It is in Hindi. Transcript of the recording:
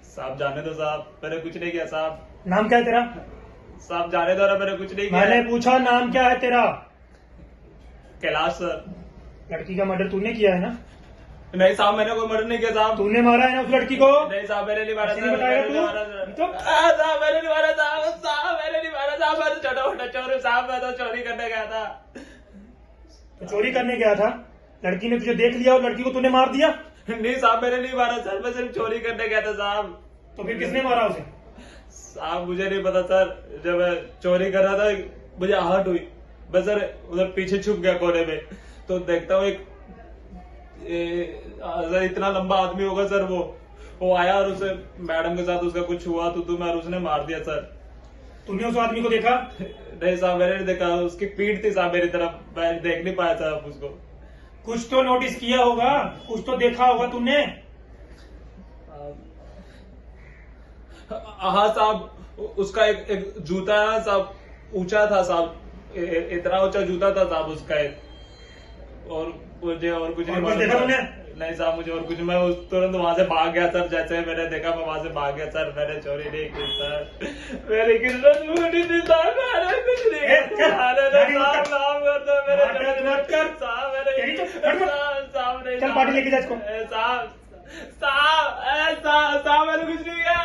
साहब जाने दो साहब, मैंने कुछ नहीं किया साहब। नाम क्या है तेरा? साहब जाने दो ना, मैंने कुछ नहीं किया। मैंने पूछा नाम क्या है तेरा? कैलाश सर। लड़की का मर्डर तूने किया है ना? नहीं साहब, मैंने कोई मर्डर नहीं किया साहब। तूने मारा है ना उस लड़की को? नहीं साहब, मैंने नहीं मारा ऐसे सर, नहीं बताएगा मैंने तू? नहीं मारा सर। तो साहब मैंने नहीं मारा साहब, साहब मैंने नहीं मारा साहब, मैं तो छोटा मोटा चोर हूँ साहब, मैं तो चोरी करने गया था। तो चोरी करने गया था, लड़की ने तुझे देख लिया और लड़की को तूने मार दिया? नहीं साहब, मैंने नहीं मारा सर, मैं सिर्फ चोरी करने गया था साहब। तो फिर किसने मारा उसे? साहब मुझे नहीं पता सर, जब मैं चोरी कर रहा था मुझे आहट हुई, मैं सर उधर पीछे छुप गया कोने में, तो देखता हूँ एक सर इतना लंबा आदमी होगा सर, वो आया और उसे मैडम के साथ उसका कुछ हुआ तो मैं उसने मार दिया सर। तूने उस आदमी को देखा? नहीं साहब, मैंने नहीं देखा, उसकी पीठ थी साहब मेरी तरफ, मैं देख नहीं पाया साहब उसको। कुछ तो नोटिस किया होगा, कुछ तो देखा होगा तूने। हाँ साहब, उसका एक जूता है ना साहब, ऊंचा था साहब, इतना ऊंचा जूता था साहब उसका एक, और मुझे और कुछ नहीं कुछ मालूम देखा तूने? नहीं साहब, मुझे और कुछ, मैं उस तुरंत वहां से भाग गया सर, जैसे मैंने देखा मैं वहां से भाग गया सर, मैंने चोरी नहीं की सर, मेरी किस्मत लूटी थी साहब, मैंने कुछ नहीं किया साहब, माफ कर दो मेरे साहब, चल पार्टी लेके जा इसको। साहब, साहब मैंने कुछ नहीं किया।